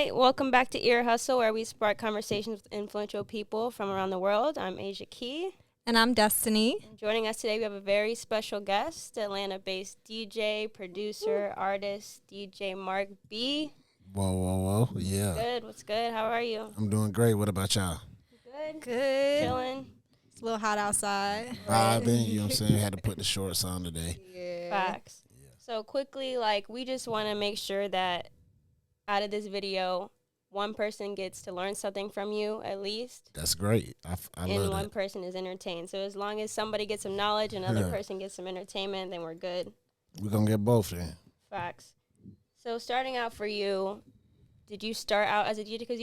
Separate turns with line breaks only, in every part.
right, welcome back to Ear Hustle, where we spark conversations with influential people from around the world. I'm Asia Key.
And I'm Destiny.
And joining us today, we have a very special guest, Atlanta-based DJ, producer, artist, DJ Marc B.
Whoa. Yeah.
Good. What's good? How are you?
I'm doing great. What about y'all?
Good.
Good.
Chilling.
It's a little hot outside.
Vibing, you know what I'm saying? Had to put the shorts on today.
Yeah.
Facts. So quickly, we just want to make sure that out of this video, one person gets to learn something from you at least.
That's great. I
and
love
one
that.
person is entertained. So as long as somebody gets some knowledge and another person gets some entertainment, then we're good.
We're going to get both then.
Facts. So starting out for you, did you start out as a DJ? Because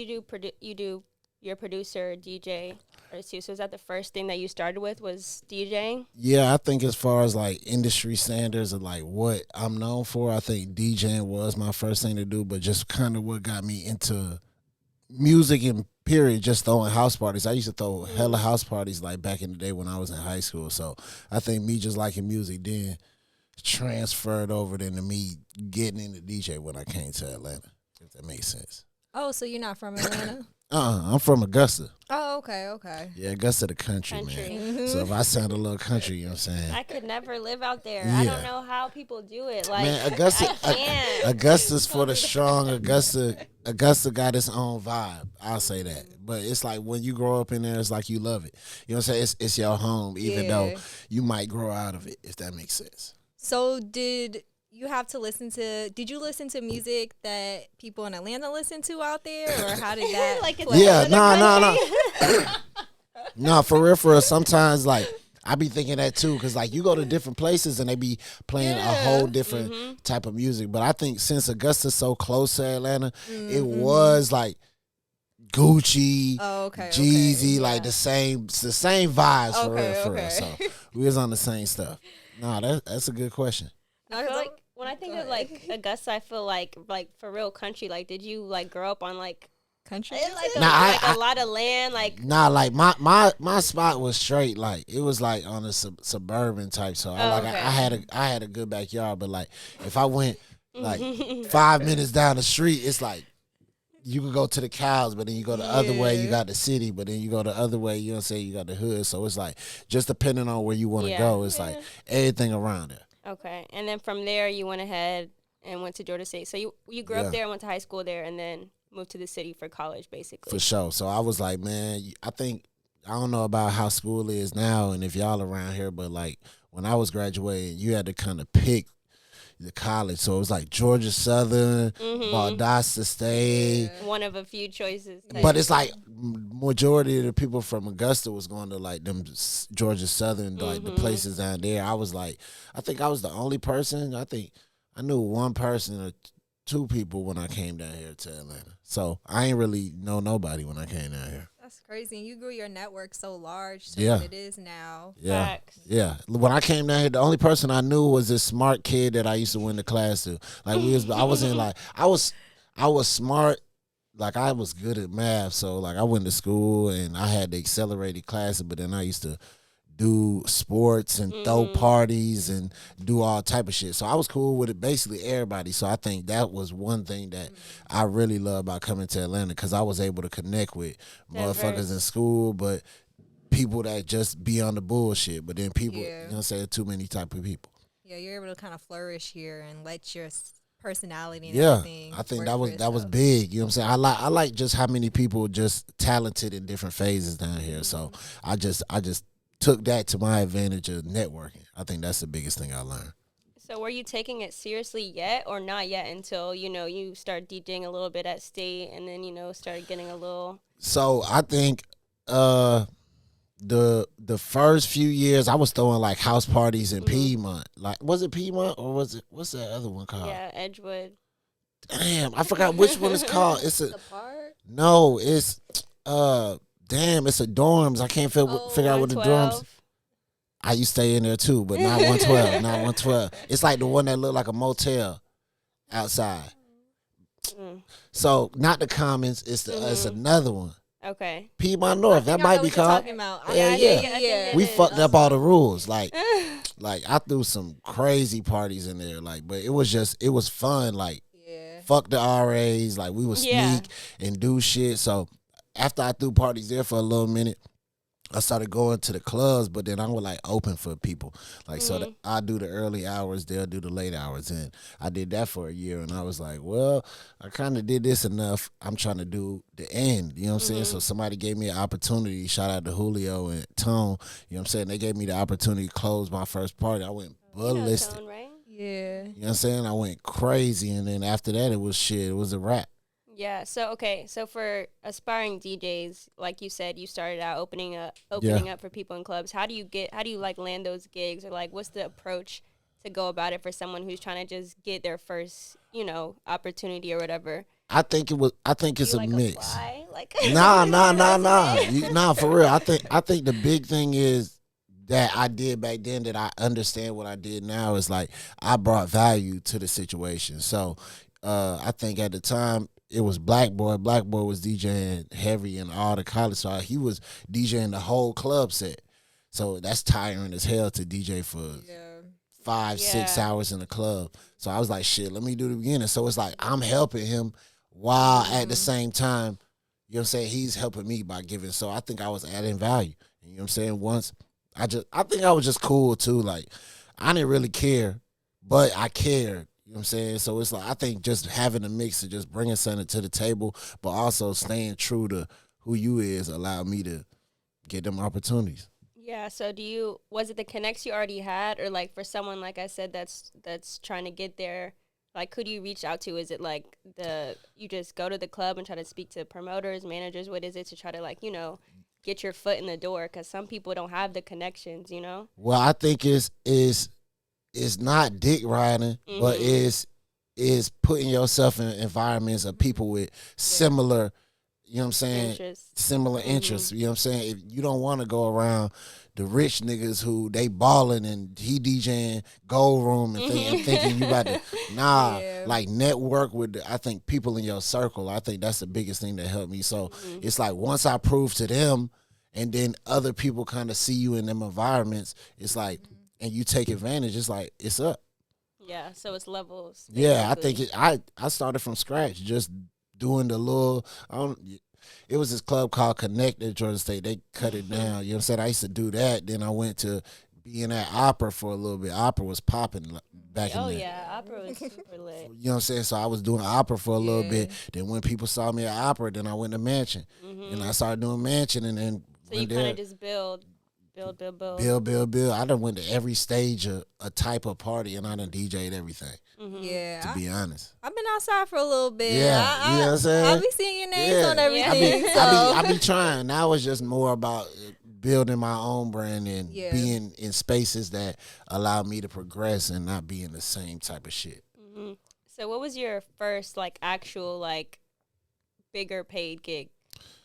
you're a producer, DJ, artist too. So is that the first thing that you started with was DJing?
Yeah, I think as far as like industry standards of like what I'm known for, I think DJing was my first thing to do, but just kind of what got me into music and period, just throwing house parties. I used to throw hella house parties like back in the day when I was in high school. So I think me just liking music then transferred over then to me getting into DJ when I came to Atlanta, if that makes sense.
Oh, so you're not from Atlanta?
I'm from Augusta.
Oh, okay.
Yeah, Augusta the country. Man.
Mm-hmm.
So if I sound a little country, you know what I'm saying?
I could never live out there.
Yeah.
I don't know how people do it. Like,
Man, Augusta,
I can't.
Augusta's for the strong. Augusta got its own vibe. I'll say that. But it's like when you grow up in there, it's like you love it. You know what I'm saying? It's your home, even though you might grow out of it, if that makes sense.
So did you listen to music that people in Atlanta listen to out there, or how did that
Like it's
play?
Yeah,
no.
No, for real. Sometimes, like, I be thinking that, too, because, like, you go to different places and they be playing a whole different type of music. But I think since Augusta's so close to Atlanta, it was, like, Gucci, Jeezy, like, the same vibes, for real. So, we was on the same stuff. No, that's a good question.
I feel like when I think of like Augusta, I feel like for real country. Like, did you like grow up on like
country?
A lot of land? Like,
nah, like my spot was straight. Like it was like on a suburban type. So I had a good backyard. But like if I went like 5 minutes down the street, it's like you could go to the cows, but then you go the other way, you got the city, but then you go the other way, you know what I'm saying, you got the hood. So it's like just depending on where you want to go, it's like everything around there.
Okay, and then from there you went ahead and went to Georgia State. So you grew up there, went to high school there, and then moved to the city for college, basically.
For sure. So I was like, man, I don't know about how school is now and if y'all around here, but like when I was graduating, you had to kind of pick the college. So it was like Georgia Southern, Valdosta State.
One of a few choices.
But it's like majority of the people from Augusta was going to like them Georgia Southern, like the places down there. I was like, I think I was the only person. I think I knew one person or two people when I came down here to Atlanta. So I ain't really know nobody when I came down here.
That's crazy. You grew your network so large to what it is now.
Yeah.
Facts.
Yeah. When I came down here, the only person I knew was this smart kid that I used to went to class to. Like I was smart. Like I was good at math. So like I went to school and I had the accelerated classes, but then I used to do sports and throw parties and do all type of shit. So I was cool with it, basically everybody. So I think that was one thing that I really love about coming to Atlanta, because I was able to connect with motherfuckers in school, but people that just be on the bullshit. But then people, you know what I'm saying, too many type of people.
Yeah, you're able to kind of flourish here and let your personality and everything.
I think that was big. You know what I'm saying? I like just how many people just talented in different phases down here. So I just took that to my advantage of networking. I think that's the biggest thing I learned.
So were you taking it seriously yet or not yet until, you start DJing a little bit at state and then, started getting a little...
So I think the first few years I was throwing like house parties in Piedmont. Like, was it Piedmont or was it, what's that other one called?
Yeah, Edgewood.
Damn, I forgot which one it's called. It's
the park?
No, it's it's a dorms. I can't figure out what the dorms. I used to stay in there too, but not 112. Not 112. It's like the one that looked like a motel outside. So not the Commons. It's another one.
Okay.
Piedmont North. That might be called.
Yeah.
We fucked up all the rules. Like I threw some crazy parties in there. Like, but it was fun. Like fuck the RAs. Like we would
Yeah.
sneak and do shit. So after I threw parties there for a little minute, I started going to the clubs, but then I would like open for people. Like so that I do the early hours, they'll do the late hours. And I did that for a year and I was like, well, I kinda did this enough. I'm trying to do the end. You know what I'm saying? So somebody gave me an opportunity. Shout out to Julio and Tone. You know what I'm saying? They gave me the opportunity to close my first party. I went
You know
ballistic.
Tone, right?
Yeah.
You know what I'm saying? I went crazy and then after that it was shit. It was a wrap.
Yeah. So okay. So for aspiring DJs, like you said, you started out
Yeah.
opening up for people in clubs. How do you like land those gigs, or like what's the approach to go about it for someone who's trying to just get their first, opportunity or whatever?
I think
Do
it's
you
a
like
mix.
apply? Like
Nah,
put it
nah,
on your
nah, nah.
resume?
Nah, for real. I think the big thing is that I did back then that I understand what I did now is like I brought value to the situation. So I think at the time it was Black Boy. Black Boy was DJing heavy in all the college. So he was DJing the whole club set. So that's tiring as hell to DJ for
Yeah.
5, 6
Yeah.
hours in the club. So I was like, shit, let me do the beginning. So it's like I'm helping him while at the same time, you know what I'm saying, he's helping me by giving. So I think I was adding value. You know what I'm saying? Once I think I was just cool too. Like I didn't really care, but I cared. You know what I'm saying? So it's like I think just having a mix of just bringing something to the table, but also staying true to who you is allowed me to get them opportunities.
Yeah, so was it the connects you already had, or like for someone like I said that's trying to get there, like who do you reach out to? Is it like you just go to the club and try to speak to promoters, managers? What is it to try to like, get your foot in the door, cuz some people don't have the connections.
Well, I think it's not dick riding, but is putting yourself in environments of people with similar, you know what I'm saying,
Interest.
similar interests. You know what I'm saying? If you don't want to go around the rich niggas who they balling and he DJing Gold Room and thinking you about to
Yeah.
like network with I think people in your circle. I think that's the biggest thing that helped me. So it's like once I prove to them and then other people kind of see you in them environments, it's like and you take advantage, it's like it's up.
Yeah, so it's levels.
Yeah, I
Basically.
think I started from scratch, just doing the little. I don't. It was this club called Connect at Georgia State. They cut it down. You know what I'm saying? I used to do that. Then I went to being at Opera for a little bit. Opera was popping back in
Oh
there.
yeah, opera was super lit.
You know what I'm saying? So I was doing Opera for a little
Yeah.
bit. Then when people saw me at Opera, then I went to Mansion, and I started doing Mansion, and then
So you
went
kind
there.
of just build.
Bill. I done went to every stage of a type of party, and I done DJ'd everything.
Yeah.
To be honest.
I've been outside for a little bit.
Yeah, you know what I'm saying?
I'll be seeing your names on
I
everything.
be,
so.
I be trying. Now it's just more about building my own brand and
Yeah.
being in spaces that allow me to progress and not be in the same type of shit.
So what was your first like actual like bigger paid gig,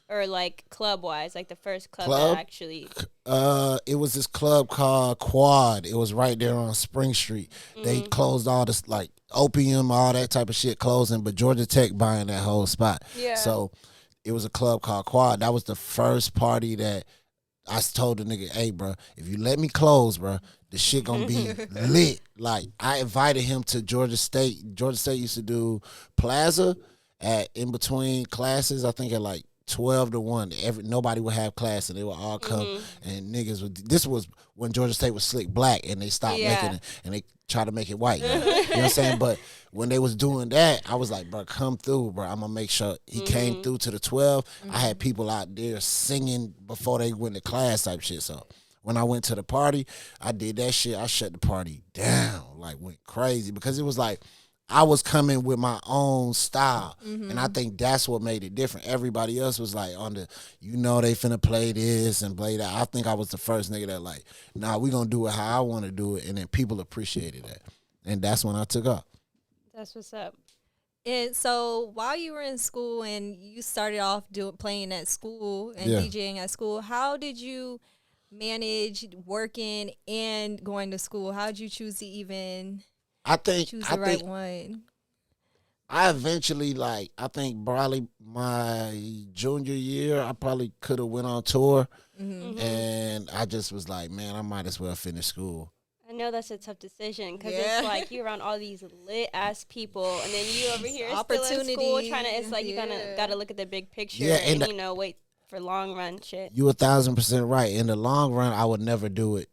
or like club wise, like the first club
Club?
that actually?
It was this club called Quad. It was right there on Spring Street. They closed all this like Opium, all that type of shit closing, but Georgia Tech buying that whole spot.
Yeah.
So it was a club called Quad. That was the first party that I told the nigga, hey, bro, if you let me close, bro, the shit gonna be lit. Like, I invited him to Georgia State. Georgia State used to do Plaza at in between classes, I think at like 12 to 1. Nobody would have class and they would all come and niggas would. This was when Georgia State was slick black and they stopped making it and they try to make it white. You know what I'm saying? But when they was doing that, I was like, bro, come through, bro. I'm gonna make sure he came through to the 12. I had people out there singing before they went to class type shit. So when I went to the party, I did that shit. I shut the party down, like went crazy because it was like I was coming with my own style. And I think that's what made it different. Everybody else was like on the, they finna play this and play that. I think I was the first nigga that like, nah, we gonna do it how I wanna do it. And then people appreciated that. And that's when I took off.
That's what's up.
And so while you were in school and you started off playing at school and DJing at school, how did you manage working and going to school? How did you choose to even choose the right one?
I eventually I think probably my junior year, I probably could have went on tour. And I just was like, man, I might as well finish school.
I know that's a tough decision because
Yeah.
it's like you're around all these lit ass people, and then you over here still in school
Opportunity.
trying to. It's like you
Yeah.
gotta look at the big picture
Yeah,
and wait for long run shit.
you 1,000% right. In the long run, I would never do it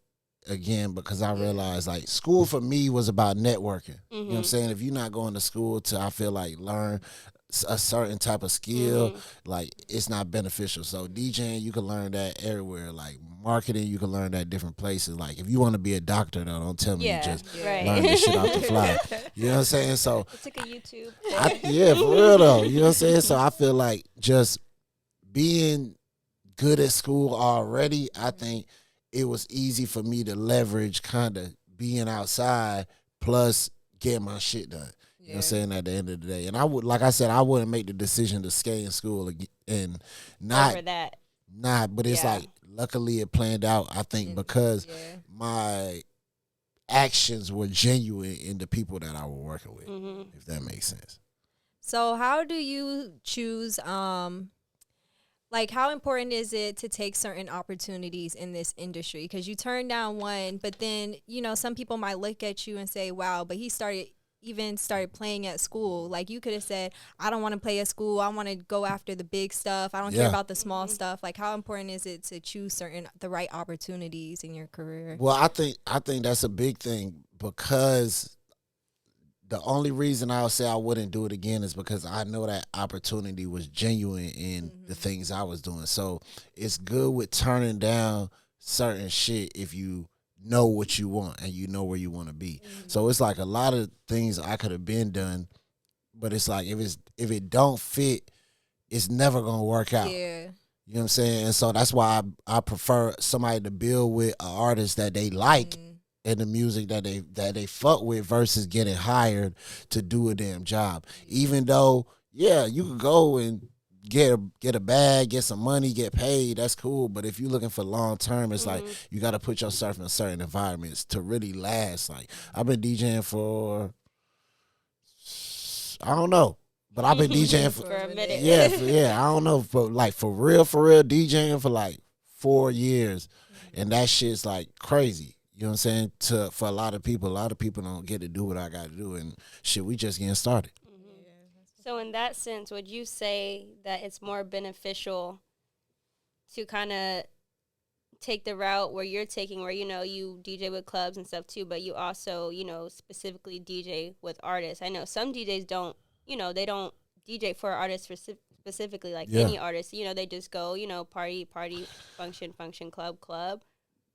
again because I realized like school for me was about networking. You know what I'm saying? If you're not going to school to, I feel like, learn a certain type of skill, like it's not beneficial. So DJing, you can learn that everywhere. Like marketing, you can learn that different places. Like if you want to be a doctor, though, don't tell me you just learn this shit off the fly. You know what I'm saying? So
I took a YouTube.
yeah, for real though. You know what I'm saying? So I feel like just being good at school already, I think it was easy for me to leverage kind of being outside plus getting my shit done. You know what I'm saying, at the end of the day. And I would, like I said, I wouldn't make the decision to stay in school and not
over that.
but it's like luckily it planned out, I think, because my actions were genuine in the people that I was working with, if that makes sense.
So how do you choose like how important is it to take certain opportunities in this industry? Because you turn down one, but then, you know, some people might look at you and say, wow, but he started playing at school. Like you could have said, I don't want to play at school. I want to go after the big stuff. I don't care about the small stuff. Like how important is it to choose the right opportunities in your career?
Well, I think that's a big thing because the only reason I'll say I wouldn't do it again is because I know that opportunity was genuine in the things I was doing. So it's good with turning down certain shit if you know what you want and you know where you want to be. So it's like a lot of things I could have been done, but it's like if it don't fit, it's never gonna work out.
Yeah.
You know what I'm saying? And so that's why I prefer somebody to build with an artist that they like and the music that they fuck with versus getting hired to do a damn job. Even though, yeah, you could go and get a bag, get some money, get paid. That's cool. But if you're looking for long term, it's like you got to put yourself in certain environments to really last. Like I've been DJing for I don't know. But I've been DJing for
a minute.
Yeah, I don't know, but like for real DJing for like 4 years, and that shit's like crazy. You know what I'm saying? For a lot of people don't get to do what I got to do, and shit, we just getting started.
So in that sense, would you say that it's more beneficial to kind of take the route where you're taking, where, you know, you DJ with clubs and stuff too, but you also, you know, specifically DJ with artists? I know some DJs don't, you know, they don't DJ for artists specifically, like any artist. You know, they just go, you know, party, function, club.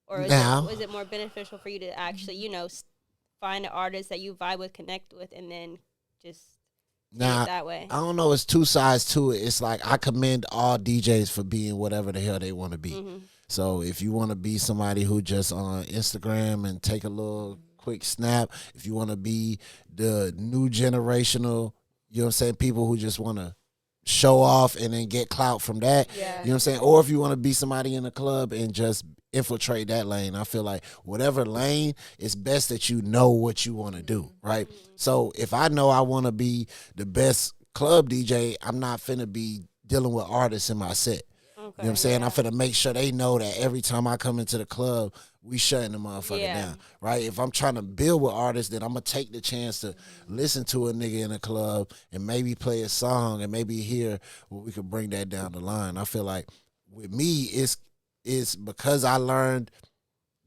Or is it more beneficial for you to actually, you know, find an artist that you vibe with, connect with, and then just do it that way?
I don't know. It's two sides to it. It's like I commend all DJs for being whatever the hell they want to be. So if you want to be somebody who just on Instagram and take a little quick snap, if you want to be the new generational, you know what I'm saying, people who just want to show off and then get clout from that, you know what I'm saying? Or if you want to be somebody in a club and just infiltrate that lane, I feel like whatever lane, it's best that you know what you want to do, right? So if I know I want to be the best club DJ, I'm not finna be dealing with artists in my set. You know what I'm saying? I'm finna make sure they know that every time I come into the club, we shutting the motherfucker down, right? If I'm trying to build with artists, then I'm going to take the chance to listen to a nigga in a club and maybe play a song and maybe hear where we could bring that down the line. I feel like with me, it's because I learned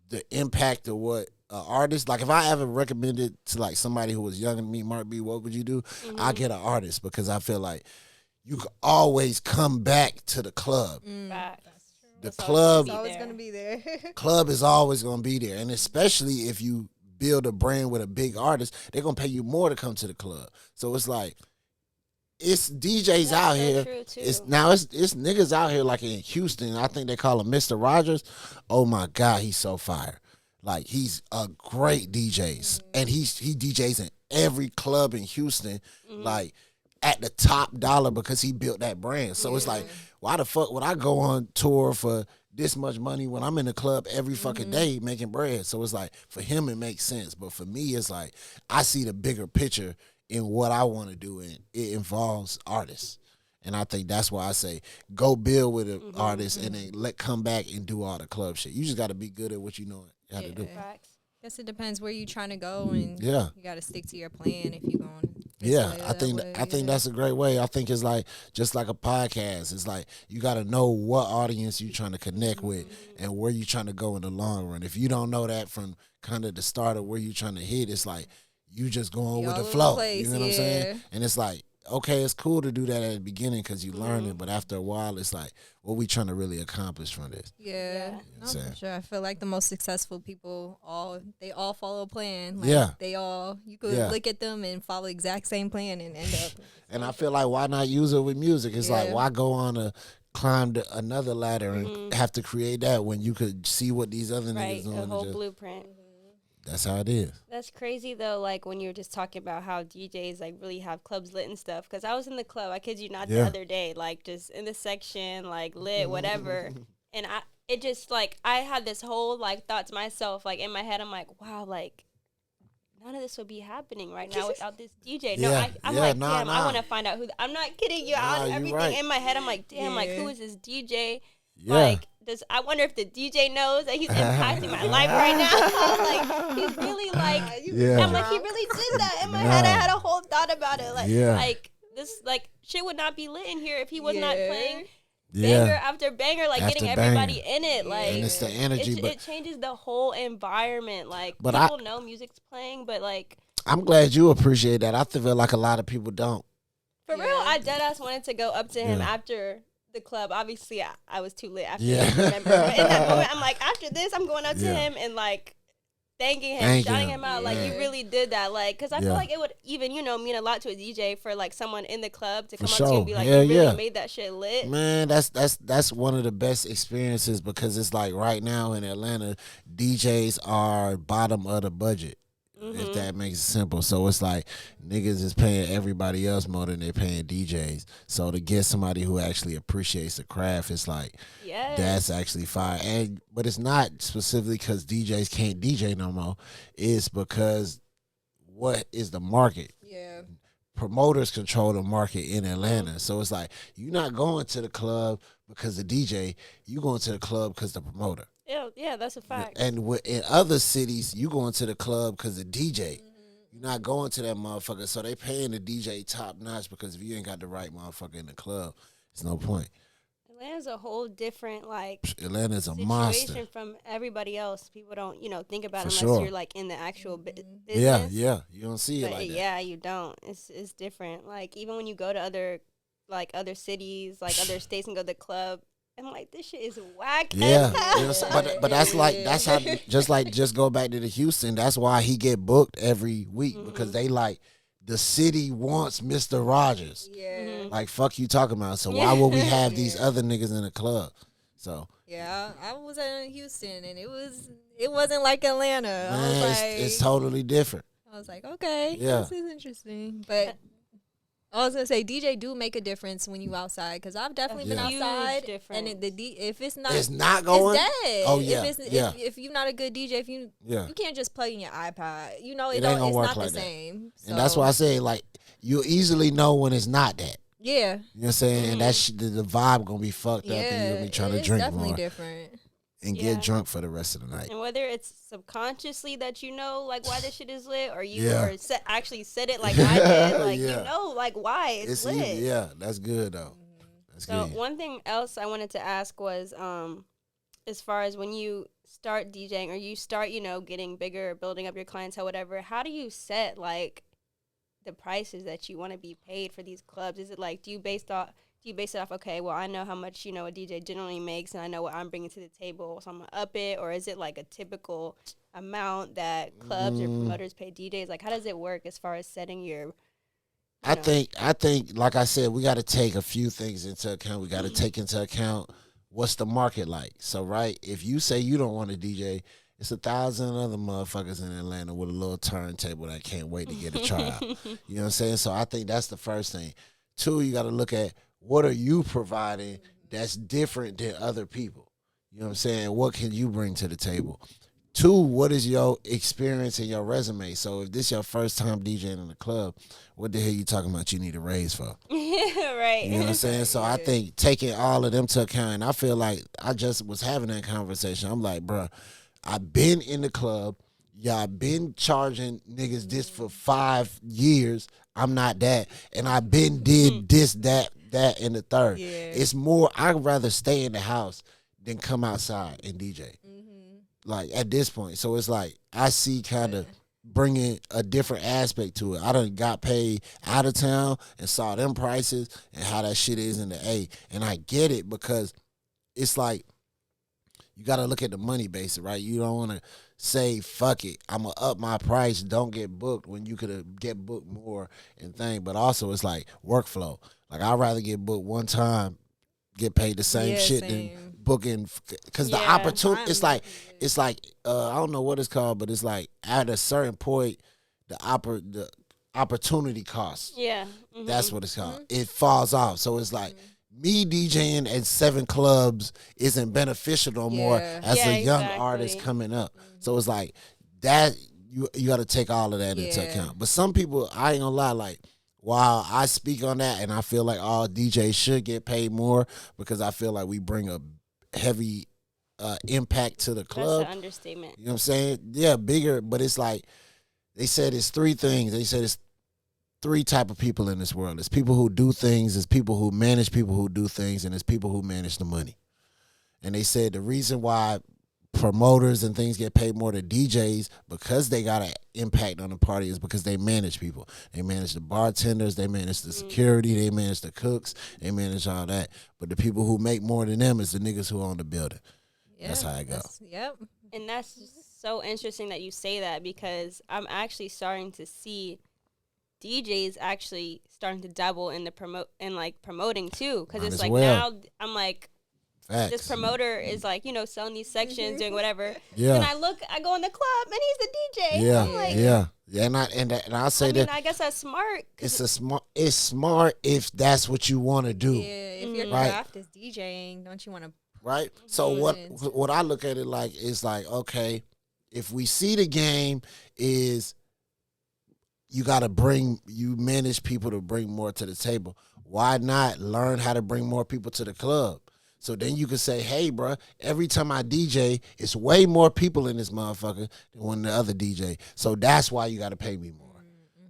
the impact of what an artist, like if I ever recommended to like somebody who was younger than me, Marc B, what would you do? I get an artist because I feel like you can always come back to the club. The club
is always going to be there.
Club is always going to be there. And especially if you build a brand with a big artist, they're going to pay you more to come to the club. So it's like, it's DJs out here. It's niggas out here like in Houston. I think they call him Mr. Rogers. Oh my God, he's so fire. Like he's a great DJs. And he DJs in every club in Houston. Like at the top dollar because he built that brand. So it's like, why the fuck would I go on tour for this much money when I'm in the club every fucking day making bread? So it's like, for him, it makes sense. But for me, it's like, I see the bigger picture in what I want to do, and it involves artists. And I think that's why I say, go build with an artist and then come back and do all the club shit. You just got to be good at what you know how to do.
Facts.
Guess it depends where you trying to go, and
Yeah.
you got to stick to your plan if you going.
Yeah, I think that's a great way. I think it's like just like a podcast. It's like you got to know what audience you trying to connect with and where you trying to go in the long run. If you don't know that from kind of the start of where you trying to hit, it's like you just going
Be
with
all
the
over the
flow.
place,
You know what I'm saying?
yeah.
And it's like, okay, it's cool to do that at the beginning because you learn it, but after a while, it's like, what we trying to really accomplish from this?
Yeah,
Yeah.
You know
no,
what I'm
for
saying?
sure. I feel like the most successful people they all follow a plan. Like,
Yeah.
they all you could
Yeah.
look at them and follow exact same plan and end up.
And I feel like why not use it with music? It's like
Yeah.
why go on a climb another ladder and have to create that when you could see what these other
Right,
niggas doing.
a
and
whole
just,
blueprint.
that's how it is.
That's crazy though. Like when you were just talking about how DJs like really have clubs lit and stuff. Because I was in the club. I kid you not, the
Yeah.
other day, like just in the section, like lit, whatever. And it just like I had this whole like thought to myself, like in my head, I'm like, wow, like none of this would be happening right now without this DJ. No,
Yeah,
I'm
yeah,
like,
nah,
damn,
nah.
I want to find out who. I'm not kidding you.
Nah, you
Everything
right.
in my head, I'm like, damn, like
Yeah.
who is this DJ?
Yeah.
Like, I wonder if the DJ knows that he's impacting my life right now. Like, he's really like,
Yeah.
I'm like, he really did that. In my head, I
Nah.
had a whole thought about it. Like,
Yeah.
like this, like shit would not be lit in here if he was not
Yeah.
playing
Yeah.
banger after banger, like
After
getting everybody
banger.
in it. Like,
And it's the energy, but
it changes the whole environment. Like,
But
people know music's playing, but like.
I'm glad you appreciate that. I feel like a lot of people don't.
For real,
Yeah.
I deadass wanted to go up to him
Yeah.
after the club. Obviously, I was too lit after
Yeah.
this, remember? But in that moment, I'm like, after this, I'm going up to
Yeah.
him and like thanking him,
Thank
shouting
him.
him out. Like,
Yeah.
you really did that. Like, because I
Yeah.
feel like it would even, mean a lot to a DJ for like someone in the club to
For
come up to you
sure.
and be like,
Hell
you really
yeah.
made that shit lit.
Man, that's one of the best experiences because it's like right now in Atlanta, DJs are bottom of the budget. If that makes it simple. So it's like niggas is paying everybody else more than they're paying DJs. So to get somebody who actually appreciates the craft, it's like
Yes.
that's actually fire. But it's not specifically because DJs can't DJ no more. It's because what is the market?
Yeah.
Promoters control the market in Atlanta. So it's like you're not going to the club because the DJ, you going to the club because the promoter.
Yeah, that's a fact.
And in other cities, you going to the club because the DJ. You're not going to that motherfucker. So they paying the DJ top notch because if you ain't got the right motherfucker in the club, it's no point.
Atlanta's a whole different like
Atlanta's a
situation
monster.
from everybody else. People don't, think about
For
it unless
sure.
you're like in the actual business.
Yeah. You don't see it
But
like that.
yeah, you don't. It's different. Like even when you go to other cities, like other states and go to the club, I'm like, this shit is whack.
Yeah,
as hell.
but that's how just go back to the Houston. That's why he get booked every week because they like the city wants Mr. Rogers.
Yeah.
Like fuck you talking about. So why would we have these other niggas in the club? So
Yeah, I was in Houston and it wasn't like Atlanta. I was
man,
like,
it's totally different.
I was like, okay,
Yeah.
this is interesting. But I was gonna say DJ do make a difference when you outside because I've definitely been
Huge
outside
difference.
and if it's not,
It's not going.
it's dead.
Oh, yeah,
If you're not a good DJ, if you
Yeah.
you can't just play in your iPod.
It
It
ain't
don't,
gonna
it's
work
not
like
the
that.
same.
And that's why I say like you easily know when it's not that.
Yeah,
You know what I'm saying? And that the vibe gonna be fucked up and you'll be trying to
it's
drink
definitely
more
different.
and
Yeah.
get drunk for the rest of the night.
And whether it's subconsciously that like why this shit is lit, or you
Yeah.
actually said it like I did, like
Yeah.
like why it's lit.
Easy. Yeah, that's good though. That's
So
good.
one thing else I wanted to ask was, as far as when you start DJing or you start, getting bigger, building up your clientele, whatever, how do you set like the prices that you want to be paid for these clubs? Is it like do you base it off, okay, well, I know how much, a DJ generally makes and I know what I'm bringing to the table, so I'm going to up it? Or is it like a typical amount that clubs or promoters pay DJs? Like, how does it work as far as setting your...
I think, like I said, we got to take a few things into account. We got to take into account what's the market like. So, right, if you say you don't want a DJ, it's 1,000 other motherfuckers in Atlanta with a little turntable that can't wait to get a tryout. You know what I'm saying? So I think that's the first thing. Two, you got to look at what are you providing that's different than other people. You know what I'm saying? What can you bring to the table? Two, what is your experience and your resume? So if this your first time DJing in the club, what the hell you talking about you need a raise for?
Yeah, right.
You know what I'm saying? So I think taking all of them to account, and I feel like I just was having that conversation. I'm like, bruh, I've been in the club. y'all been charging niggas this for 5 years. I'm not that. And I been did this, that, and the third.
Yeah.
It's more, I'd rather stay in the house than come outside and DJ. Like, at this point. So it's like, I see kind of bringing a different aspect to it. I done got paid out of town and saw them prices and how that shit is in the A. And I get it because it's like, you got to look at the money base, right? You don't want to say, fuck it, I'm going to up my price, don't get booked when you could get booked more and thing. But also, it's like workflow. Like, I'd rather get booked one time, get paid the same shit than booking. Because the opportunity, it's like, I don't know what it's called, but it's like at a certain point, the opportunity cost.
Yeah.
That's what it's called. It falls off. So it's like, me DJing at 7 clubs isn't beneficial no more as a young artist coming up. So it's like that you got to take all of that into account. But some people, I ain't gonna lie, like while I speak on that and I feel like all DJs should get paid more because I feel like we bring a heavy impact to the club.
That's an understatement.
You know what I'm saying? Yeah, bigger, but it's like they said it's 3 things. They said it's 3 type of people in this world. It's people who do things, it's people who manage people who do things, and it's people who manage the money. And they said the reason why promoters and things get paid more than DJs because they got an impact on the party is because they manage people. They manage the bartenders, they manage the security, they manage the cooks, they manage all that. But the people who make more than them is the niggas who own the building. That's how it goes.
Yep.
And that's so interesting that you say that because I'm actually starting to see DJs actually starting to dabble in the promoting too, because it's like now I'm like, this promoter is like, you know, selling these sections, doing whatever.
Yeah.
And I go in the club and he's the DJ.
Yeah.
I'm like,
And I say that.
I guess that's smart.
It's smart if that's what you want to do.
Yeah. If your craft is DJing, don't you want to?
Right. So what I look at it like is like, okay, if we see the game is you manage people to bring more to the table. Why not learn how to bring more people to the club? So then you can say, hey, bro, every time I DJ, it's way more people in this motherfucker than when the other DJ. So that's why you got to pay me more.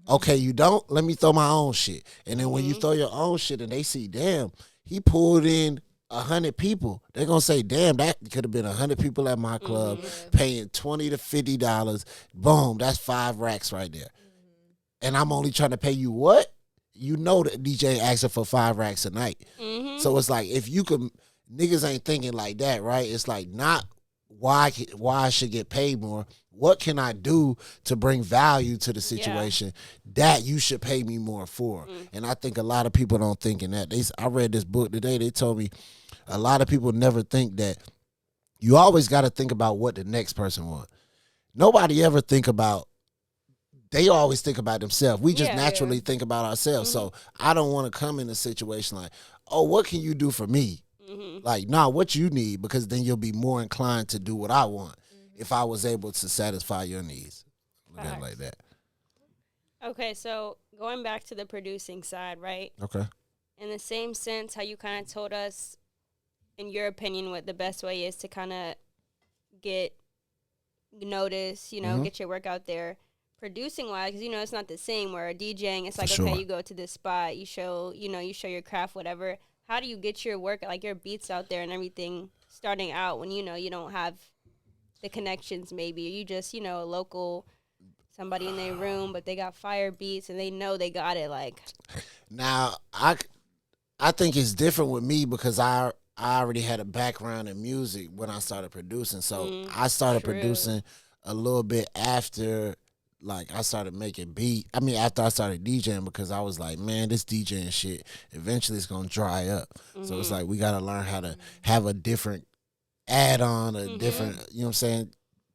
Okay, you don't? Let me throw my own shit. And then when you throw your own shit and they see, damn, he pulled in 100 people, they're going to say, damn, that could have been 100 people at my club paying $20 to $50. Boom, that's 5 racks right there. And I'm only trying to pay you what? You know that DJ asking for 5 racks a night. So it's like, if you could, niggas ain't thinking like that, right? It's like, not why I should get paid more. What can I do to bring value to the situation that you should pay me more for? And I think a lot of people don't think in that. I read this book today. They told me a lot of people never think that you always got to think about what the next person wants. Nobody ever think about, they always think about themselves. We just naturally think about ourselves. So I don't want to come in a situation like, oh, what can you do for me? Like, nah, what you need, because then you'll be more inclined to do what I want if I was able to satisfy your needs. Look at it like that.
Okay, so going back to the producing side, right?
Okay.
In the same sense, how you kind of told us, in your opinion, what the best way is to kind of get noticed, you know, get your work out there. Producing wise, because, you know, it's not the same where DJing, it's like, okay, you go to this spot, you show your craft, whatever. How do you get your work, like your beats out there and everything starting out when, you know, you don't have the connections maybe? You just, you know, a local, somebody in their room, but they got fire beats and they know they got it, like.
Now, I think it's different with me because I already had a background in music when I started producing. So I started producing a little bit after, like, I started making after I started DJing, because I was like, man, this DJing shit, eventually it's going to dry up. So it's like, we got to learn how to have a different add-on, a different, you know what I'm saying,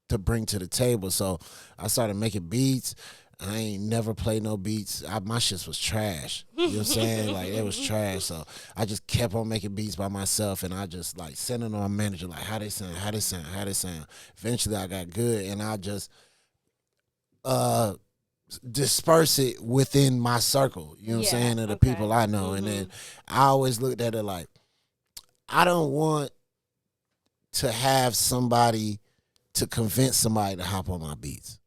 to bring to the table. So I started making beats. I ain't never played no beats. My shit was trash. You know what I'm saying? Like, it was trash. So I just kept on making beats by myself, and I just, like, sending on my manager, like, how they sound. Eventually I got good, and I just disperse it within my circle, you know what I'm saying, of the people I know. And then I always looked at it like, I don't want to have somebody to convince somebody to hop on my beats.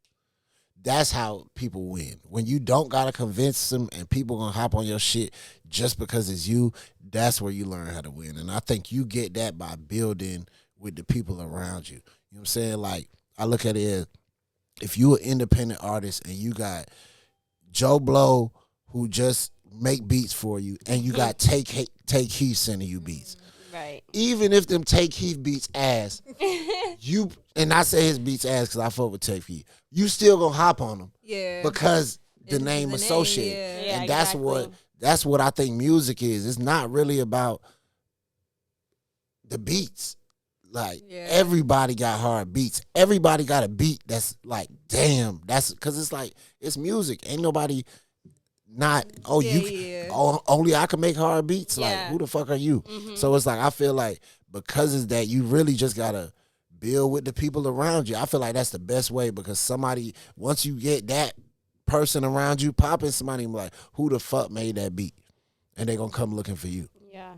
that's how people win. When you don't gotta convince them and people gonna hop on your shit just because it's you, that's where you learn how to win. And I think you get that by building with the people around you. You know what I'm saying? Like, I look at it as if you an independent artist and you got Joe Blow who just make beats for you, and you got Take Heath sending you beats.
Right.
Even if them Take Heath beats ass, you, and I say his beats ass because I fuck with Take Heath, you still gonna hop on them.
Yeah.
Because the
It's
name
the
associated.
name,
Yeah,
And
exactly.
that's what I think music is. It's not really about the beats. Like, everybody got hard beats. Everybody got a beat that's like, damn, that's because it's like, it's music. Ain't nobody not, only I can make hard beats. Like,
Yeah.
who the fuck are you?
Mhm.
So it's like, I feel like because it's that, you really just gotta build with the people around you. I feel like that's the best way, because somebody, once you get that person around you popping, somebody be like, who the fuck made that beat? And they gonna come looking for you.
Yeah.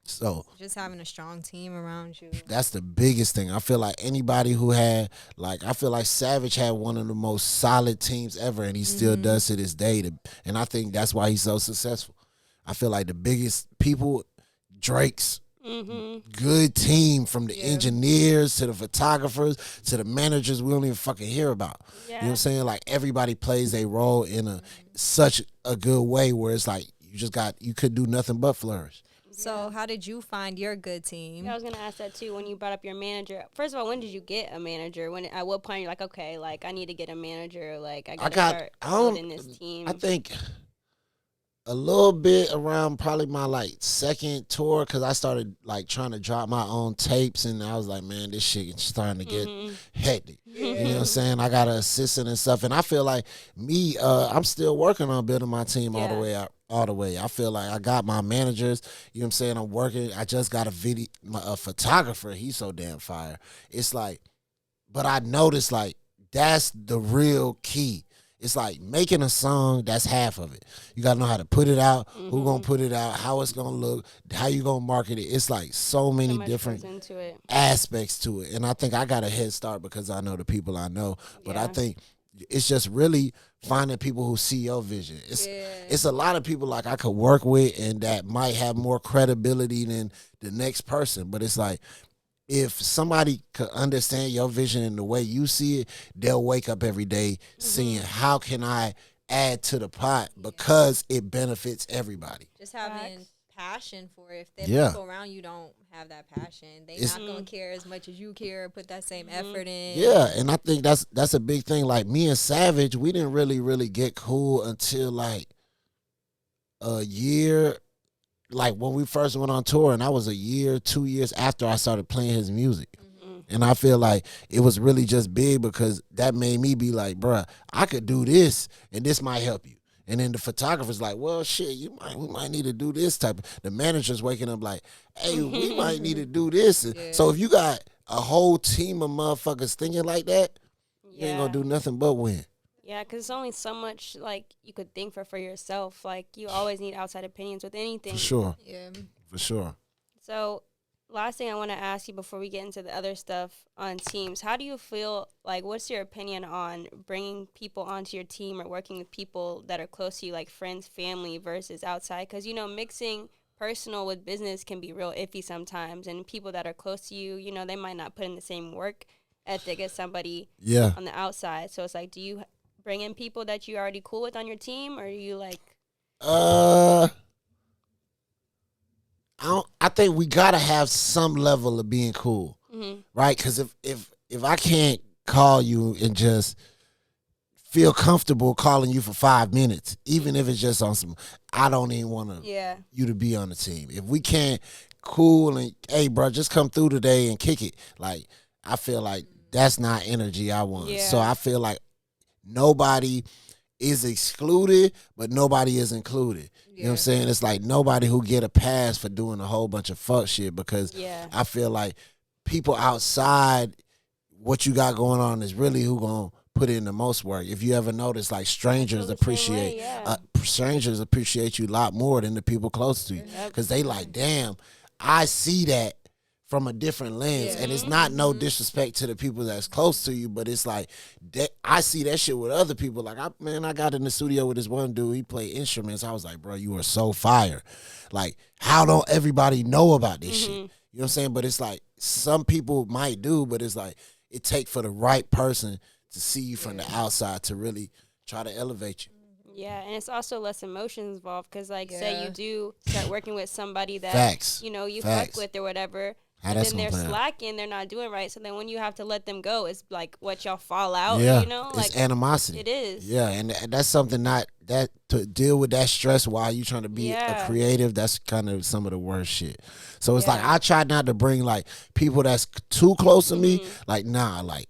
So
just having a strong team around you.
that's the biggest thing. I feel like anybody who had, like, I feel like Savage had one of the most solid teams ever, and he still does to this day. And I think that's why he's so successful. I feel like the biggest people, Drake's good team, from the engineers to the photographers to the managers we don't even fucking hear about.
Yeah.
You know what I'm saying? Like, everybody plays a role in such a good way where it's like you could do nothing but flourish.
So how did you find your good team?
Yeah, I was gonna ask that too. When you brought up your manager, first of all, when did you get a manager? When, at what point you're like, okay, like I need to get a manager. Like I gotta start building this team.
I think a little bit around probably my like second tour, because I started like trying to drop my own tapes, and I was like, man, this shit is starting to get hectic. You know what I'm saying? I got an assistant and stuff, and I feel like I'm still working on building my team all the way out. All the way. I feel like I got my managers. You know what I'm saying? I'm working. I just got a photographer. He's so damn fire. It's like, but I noticed like that's the real key. It's like making a song, that's half of it. You gotta know how to put it out, who gonna put it out, how it's gonna look, how you gonna market it. It's like so many different aspects to it. And I think I got a head start because I know the people I know. But I think it's just really finding people who see your vision. It's a lot of people like I could work with and that might have more credibility than the next person. But it's like, if somebody could understand your vision and the way you see it, they'll wake up every day seeing how can I add to the pot because it benefits everybody.
Just having passion for it. If the people around you don't have that passion, they're not gonna care as much as you care, put that same effort in.
Yeah, and I think that's a big thing. Like me and Savage, we didn't really get cool until like a year. Like when we first went on tour, and I was a year, 2 years after I started playing his music. And I feel like it was really just big because that made me be like, bruh, I could do this and this might help you. And then the photographer's like, well, shit, we might need to do this type of. The manager's waking up like, hey, we might need to do this. So if you got a whole team of motherfuckers thinking like that, you ain't gonna do nothing but win.
Yeah, because it's only so much like you could think for yourself. Like you always need outside opinions with anything.
For sure.
Yeah.
For sure.
So last thing I want to ask you before we get into the other stuff on teams, how do you feel, like what's your opinion on bringing people onto your team or working with people that are close to you, like friends, family versus outside? Because, you know, mixing personal with business can be real iffy sometimes, and people that are close to you, you know, they might not put in the same work ethic as somebody on the outside. So it's like, do you bring in people that you're already cool with on your team, or are you like...
I think we gotta have some level of being cool, right? Because if I can't call you and just feel comfortable calling you for 5 minutes, even if it's just on some, I don't even want you to be on the team. If we can't cool and, hey, bro, just come through today and kick it, like, I feel like that's not energy I want. So I feel like nobody is excluded, but nobody is included. You know what I'm saying? It's like nobody who get a pass for doing a whole bunch of fuck shit, because I feel like people outside what you got going on is really who gonna put in the most work. If you ever notice, like strangers appreciate you a lot more than the people close to you, because they like, damn, I see that from a different lens. And it's not no disrespect to the people that's close to you, but it's like that I see that shit with other people. Like I got in the studio with this one dude, he played instruments. I was like, bro, you are so fire. Like, how don't everybody know about this shit? You know what I'm saying? But it's like some people might do, but it's like it take for the right person to see you from the outside to really try to elevate you.
Yeah, and it's also less emotions involved because, like, say you do start working with somebody that,
Facts.
you know, you
Facts.
fuck with or whatever,
How
and
that's
then they're
gonna play out.
slacking, they're not doing right. So then when you have to let them go, it's like what y'all fall out,
Yeah,
you know? Like,
it's animosity.
it is.
Yeah, and that's something not that to deal with that stress while you trying to be a creative. That's kind of some of the worst shit. So it's like I try not to bring like people that's too close to me. Like like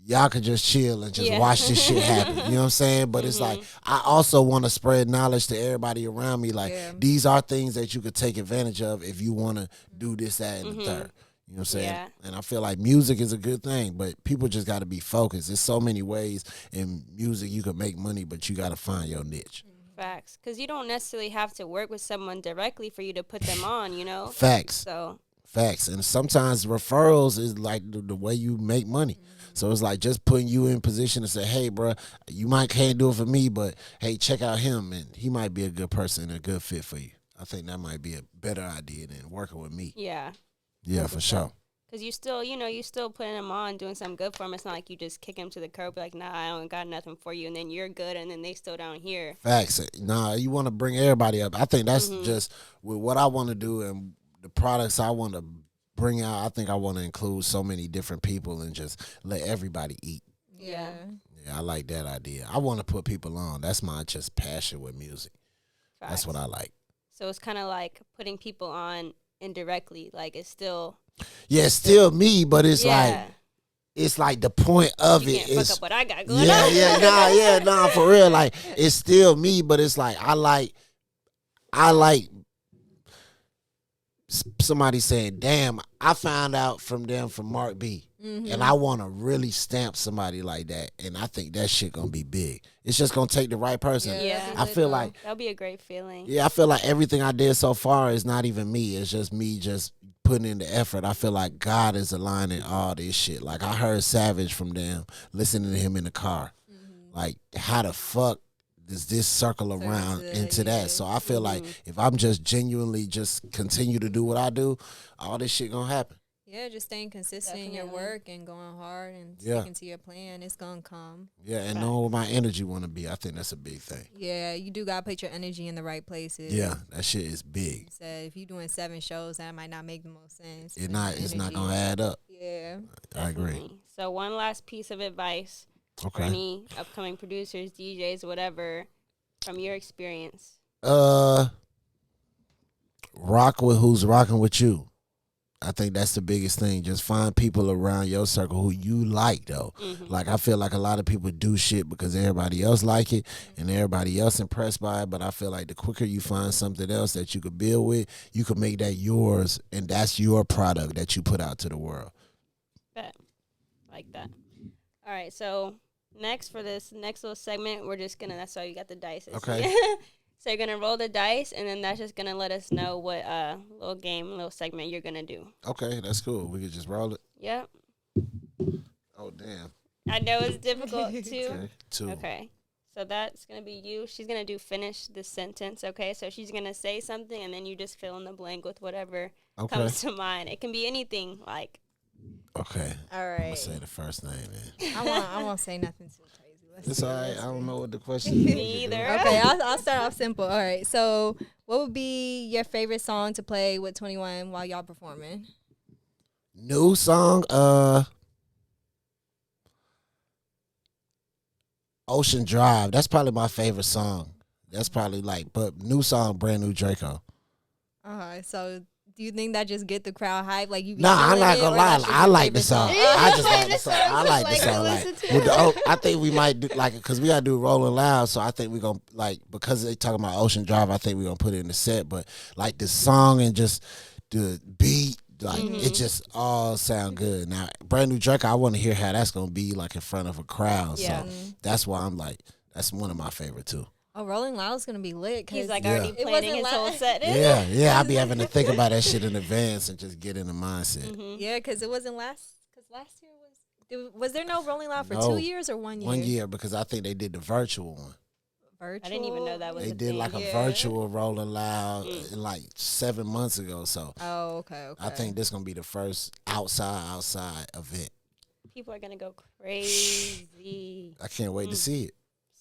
y'all can just chill and just watch this shit happen. You know what I'm saying? But it's like I also want to spread knowledge to everybody around me. Like these are things that you could take advantage of if you want to do this, that, and the third. You know what I'm saying?
Yeah.
And I feel like music is a good thing, but people just got to be focused. There's so many ways in music you can make money, but you got to find your niche.
Facts. Because you don't necessarily have to work with someone directly for you to put them on, you know?
Facts.
So.
Facts. And sometimes referrals is like the way you make money. So it's like just putting you in position to say, hey, bro, you might can't do it for me, but hey, check out him, and he might be a good person and a good fit for you. I think that might be a better idea than working with me.
Yeah.
Yeah, for sure.
Because you still, you know, you still putting him on, doing something good for him. It's not like you just kick him to the curb, like, nah, I don't got nothing for you, and then you're good, and then they still down here.
Facts. Nah, you want to bring everybody up. I think that's just with what I want to do and the products I want to bring out. I think I want to include so many different people and just let everybody eat.
Yeah.
Yeah, I like that idea. I want to put people on. That's my just passion with music.
Facts.
That's what I like.
So it's kind of like putting people on indirectly. Like, it's still.
Yeah, it's still me, but it's like the point of
you
it
can't
is
fuck up what I got going on.
nah, for real. Like it's still me, but it's like I like somebody saying, "Damn, I found out from them from Marc B." And I want to really stamp somebody like that, and I think that shit gonna be big. It's just gonna take the right person.
Yeah.
I feel like
that'll be a great feeling.
Yeah, I feel like everything I did so far is not even me. It's just me just putting in the effort. I feel like God is aligning all this shit. Like I heard Savage from them, listening to him in the car. Like how the fuck does this circle around into that? So I feel like if I'm just genuinely just continue to do what I do, all this shit gonna happen.
Yeah, just staying consistent in your work and going hard and sticking to your plan. It's going to come.
Yeah, and knowing what my energy want to be. I think that's a big thing.
Yeah, you do got to put your energy in the right places.
Yeah, that shit is big.
So if you're doing 7 shows, that might not make the most sense.
It's not going to add up.
Yeah.
I agree.
So one last piece of advice for any upcoming producers, DJs, whatever, from your experience.
Rock with who's rocking with you. I think that's the biggest thing. Just find people around your circle who you like, though. Like, I feel like a lot of people do shit because everybody else like it and everybody else impressed by it. But I feel like the quicker you find something else that you could build with, you could make that yours, and that's your product that you put out to the world.
Bet. Like that. All right, so next for this next little segment, we're just going to, that's why you got the dice.
Okay.
So you're going to roll the dice, and then that's just going to let us know what little game, little segment you're going to do.
Okay, that's cool. We could just roll it.
Yep.
Oh, damn.
I know it's difficult, too.
Okay, 2.
Okay. So that's going to be you. She's going to do finish the sentence, okay? So she's going to say something, and then you just fill in the blank with whatever comes to mind. It can be anything, like.
Okay.
All right.
I'm going to say the first name, man.
I won't say nothing too crazy.
It's all right. I don't know what the question is.
Me either.
Okay, I'll start off simple. All right. So, what would be your favorite song to play with 21 while y'all performing?
New song, Ocean Drive. That's probably my favorite song. That's probably but new song, Brand New Draco.
So do you think that just get the crowd hype? Like you?
Nah, I'm not gonna lie. I like the song. I just like the song. I like the song. I think we might do because we gotta do Rolling Loud. So I think we're gonna because they talking about Ocean Drive. I think we're gonna put it in the set. But the song and just the beat. It just all sound good. Now, Brand New Draco, I want to hear how that's gonna be in front of a crowd. Yeah. So that's why I'm that's one of my favorite too.
Oh, Rolling Loud's gonna be lit.
He's like
Yeah.
already
It
planning
wasn't
his whole set.
Yeah, I be having to think about that shit in advance and just get in the mindset.
Mm-hmm.
Yeah, because it wasn't last. Because last year was there no Rolling Loud for
No.
2 years or 1 year?
1 year because I think they did the virtual one.
Virtual.
I didn't even know that was
They
a
did
thing.
like a
Yeah.
virtual Rolling Loud like 7 months ago. So
Oh, okay.
I think this gonna be the first outside event.
People are gonna go crazy.
I can't wait to see it.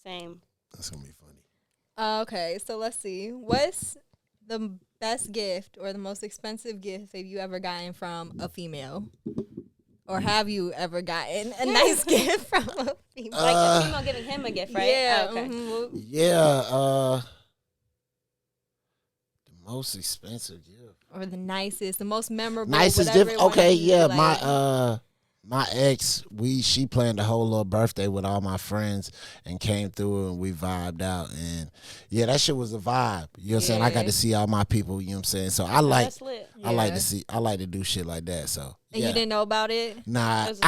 Same.
That's gonna be funny.
Okay, so let's see. What's the best gift or the most expensive gift have you ever gotten from a female? Or have you ever gotten a nice gift from a female?
Like a female giving him a gift, right?
Yeah.
Oh, okay.
mhm.
Yeah, the most expensive gift.
Or the nicest, the most memorable.
Nicest
whatever
gift.
it wanna
Okay,
be,
yeah.
like-
My ex, she planned the whole little birthday with all my friends and came through and we vibed out, and yeah, that shit was a vibe. You know what I'm saying? I got
Yeah.
to see all my people. You know what I'm saying? So
Oh, that's lit.
I like
Yeah.
to see. I like to do shit like that. So
And
yeah.
you didn't know about it?
Nah,
Those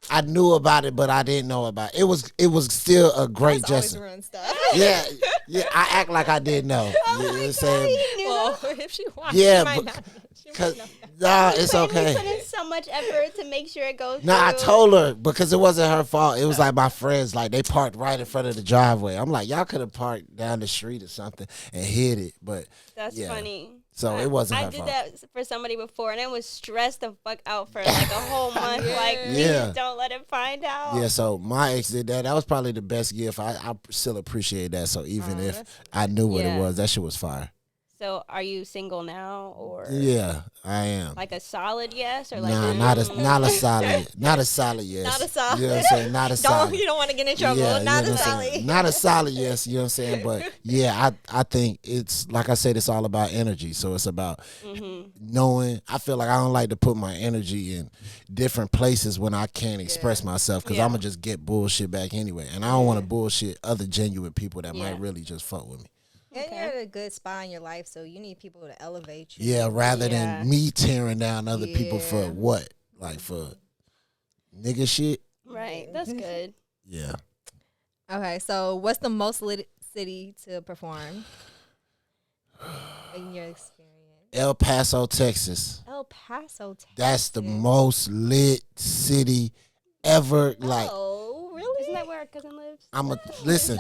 I knew about it, but I didn't know about it. It was still a great
That's always
gesture.
run stuff.
Yeah, I act like I didn't know. You know what I'm saying?
Well, if she watched,
Yeah,
she might
but-
not. She might
Cause
not.
nah, it's
You
okay.
put in so much effort to make sure it goes
Nah, I
through.
told her because it wasn't her fault. It was like my friends, like they parked right in front of the driveway. I'm like, y'all could have parked down the street or something and hid it, but
That's
yeah.
funny.
So it wasn't
I
her
did
fault.
that for somebody before, and I was stressed the fuck out for like a whole month. Like, please
Yeah.
don't let him find out.
Yeah, so my ex did that. That was probably the best gift. I still appreciate that. So even if
that's-
I knew what
Yeah.
it was, that shit was fire.
So, are you single now, or
Yeah, I am.
like a solid yes, or like
Nah, not a solid, not a solid yes.
Not a solid.
You know what I'm saying? Not a solid.
You don't want to get in trouble.
Yeah,
Not
you know
a
what I'm saying?
solid.
Not a solid yes, you know what I'm saying? But yeah, I think it's like I said, it's all about energy. So it's about knowing. I feel like I don't like to put my energy in different places when I can't express myself because
Yeah.
I'm gonna just get bullshit back anyway. And I don't want to bullshit other genuine people that
Yeah.
might really just fuck with me.
And
Okay.
you're at a good spot in your life, so you need people to elevate you.
Yeah, rather
Yeah.
than me tearing down other people for
Yeah.
what? Like for nigga shit?
right? That's good.
Yeah.
Okay, so what's the most lit city to perform in your experience?
El Paso, Texas.
El Paso, Texas.
That's the most lit city ever. Like
Oh, really?
Isn't that where our cousin lives?
I'm a listen,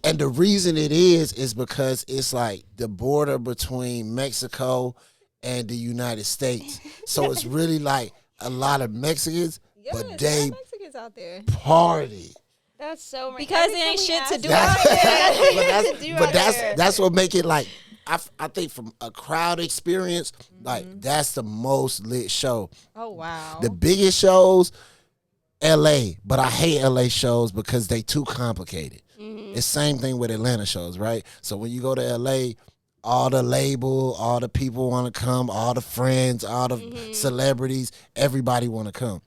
and the reason it is because it's like the border between Mexico and the United States. So it's really like a lot of Mexicans,
Yeah,
but
there are
they
Mexicans out there.
party.
That's so
Because
every
it ain't
time we
shit to
ask
do
them-
out there.
but
To do
that's, but
out
that's
there.
that's what make it like I think from a crowd experience, like that's the most lit show.
Oh, wow.
The biggest shows, LA, but I hate LA shows because they too complicated. It's same thing with Atlanta shows, right? So when you go to LA, all the label, all the people want to come, all the friends, all the celebrities, everybody want to come.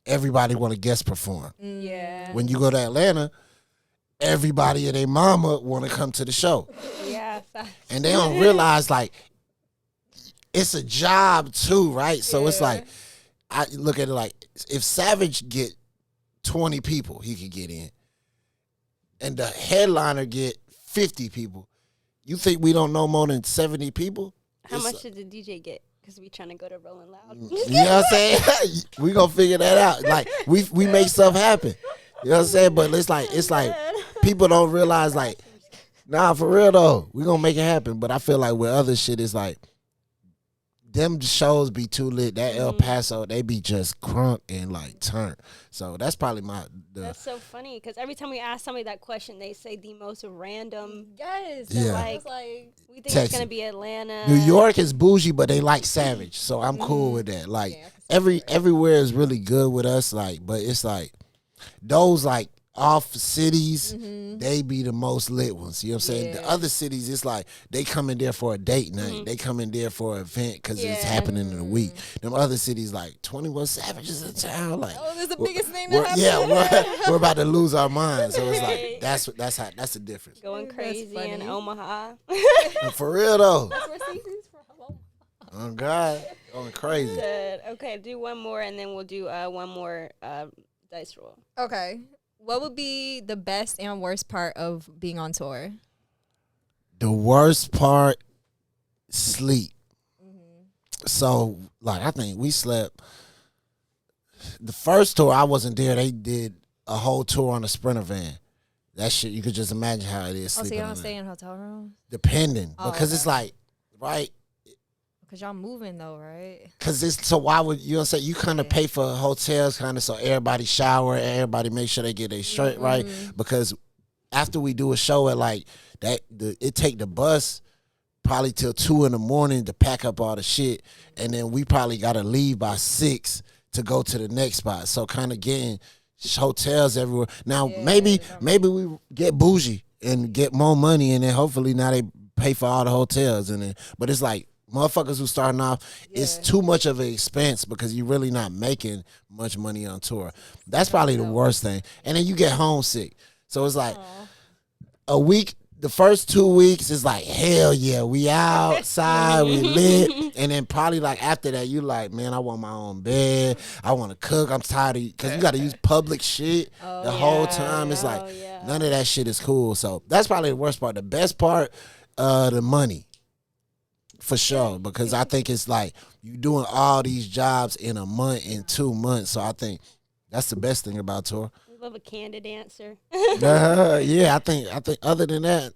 Everybody want to guest perform.
Yeah.
When you go to Atlanta, everybody and their mama want to come to the show.
Yeah.
And they don't realize like it's a job too, right? So it's like I look at it like if Savage get 20 people, he could get in. And the headliner get 50 people. You think we don't know more than 70 people?
How
It's-
much did the DJ get? Because we trying to go to Rolling Loud.
You know what I'm saying? We gonna figure that out. Like we make stuff happen. You know what I'm saying? But it's like people don't realize like, nah, for real though, we gonna make it happen. But I feel like with other shit, it's like them shows be too lit. That El Paso, they be just crunk and like turn. So that's probably
That's so funny because every time we ask somebody that question, they say the most random.
Yes.
Yeah.
Like,
We think
Texas.
it's gonna be Atlanta.
New York is bougie, but they like Savage, so I'm cool with that. Like
Yeah, I can see
everywhere is really good with us. Like, but it's like those like off cities, they be the most lit ones. You know what I'm saying? The
Yeah.
other cities, it's like they come in there for a date night. They come in there for an event because it's
Yeah.
happening in a week. Them other cities like 21 Savages in town. Like,
Oh, that's the
we're-
biggest thing
we're-
that happened.
yeah, we're about to lose our minds. So it's like
Right.
that's the difference.
Going
That's
crazy in
funny.
Omaha.
For real though.
That's where Cece's from.
Oh God, going crazy.
Good. Okay, do one more and then we'll do one more dice roll.
Okay. What would be the best and worst part of being on tour?
The worst part, sleep. So, like, I think we slept. The first tour, I wasn't there. They did a whole tour on a Sprinter van. That shit, you could just imagine how it is.
Oh, so
sleeping
y'all
on
don't
that.
stay in hotel rooms?
Depending.
Oh,
Because
okay.
it's like, right?
Because y'all moving, though, right?
Because it's, so why would, you know what I'm saying? You kind of pay for hotels kind of so everybody shower, everybody make sure they get their shirt right. Because after we do a show at like, it take the bus probably till 2 a.m. to pack up all the shit. And then we probably got to leave by 6 to go to the next spot. So kind of getting hotels everywhere. Now, maybe we get bougie and get more money, and then hopefully now they pay for all the hotels. And then, but it's like, motherfuckers who starting off, it's too much of an expense because you're really not making much money on tour. That's probably the worst thing. And then you get homesick. So it's like a week, the first 2 weeks is like, hell yeah, we outside, we lit. And then probably like after that, you like, man, I want my own bed. I want to cook. I'm tired of, because you got to use public shit the whole time. It's like, none of that shit is cool. So that's probably the worst part. The best part, the money. For sure, because I think it's like you doing all these jobs in a month, in 2 months. So I think that's the best thing about tour.
We love a candid answer.
Yeah, I think other than that,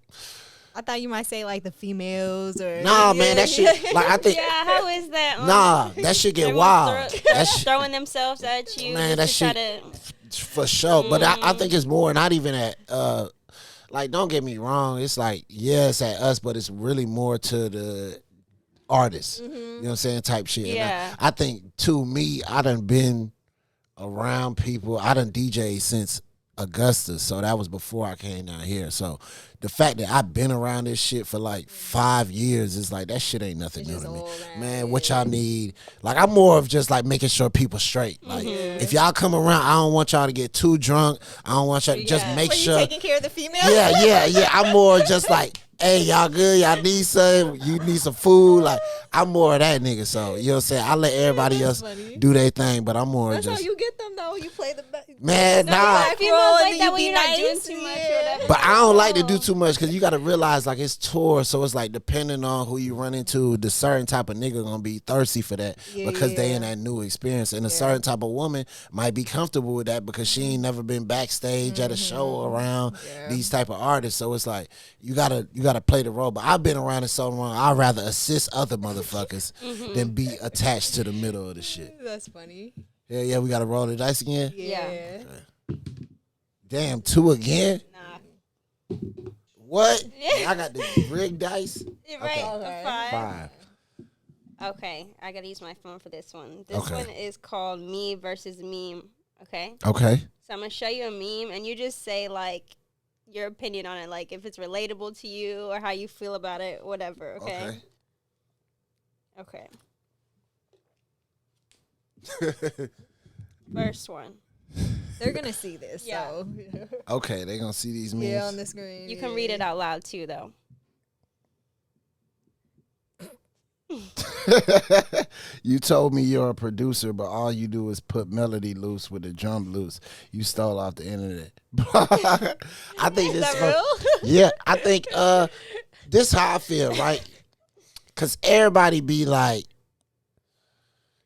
I thought you might say like the females or
nah, man, that shit. Like I think,
Yeah, how is that?
nah, that shit get wild. That shit,
Throwing themselves at you.
man,
just
that
to
shit
try to,
for sure. But I think it's more, not even at like, don't get me wrong. It's like, yeah, it's at us, but it's really more to the artists, you know what I'm saying, type shit.
Yeah.
And I think, to me, I done been around people. I done DJed since Augusta, so that was before I came down here. So the fact that I've been around this shit for like 5 years is like, that shit ain't nothing new to me. Man, what y'all need, like, I'm more of just like making sure people straight. Like, if y'all come around, I don't want y'all to get too drunk. I don't want y'all to just make sure.
You taking care of the female?
Yeah. I'm more just like, hey, y'all good? Y'all need something? You need some food? Like, I'm more of that nigga. So, you know what I'm saying? I let everybody else do their thing, but I'm more
That's
just.
how you get them, though. You play the
Man, nah.
females like that when you're not doing too much or whatever.
But I don't like to do too much because you got to realize, like, it's tour, so it's like depending on who you run into, the certain type of nigga gonna be thirsty for that because they in that new experience, and a certain type of woman might be comfortable with that because she ain't never been backstage at a show around these type of artists. So it's like you gotta play the role. But I've been around it so long, I'd rather assist other motherfuckers than be attached to the middle of the shit.
That's funny.
Yeah, we gotta roll the dice again.
Yeah.
Damn, 2 again.
Nah.
What? I got the rigged dice.
Right.
Okay.
5.
5.
Okay, I gotta use my phone for this one. This one is called Me versus Meme. Okay.
Okay.
So I'm gonna show you a meme, and you just say like your opinion on it, like if it's relatable to you or how you feel about it, whatever. Okay. First one.
They're gonna see this.
Yeah.
So
Okay, they gonna see these memes.
on the screen.
You can read it out loud too, though.
You told me you're a producer, but all you do is put melody loose with the drum loose. You stole off the internet. I think
Is
this.
that real?
Yeah, I think this how I feel, right? Cause everybody be like,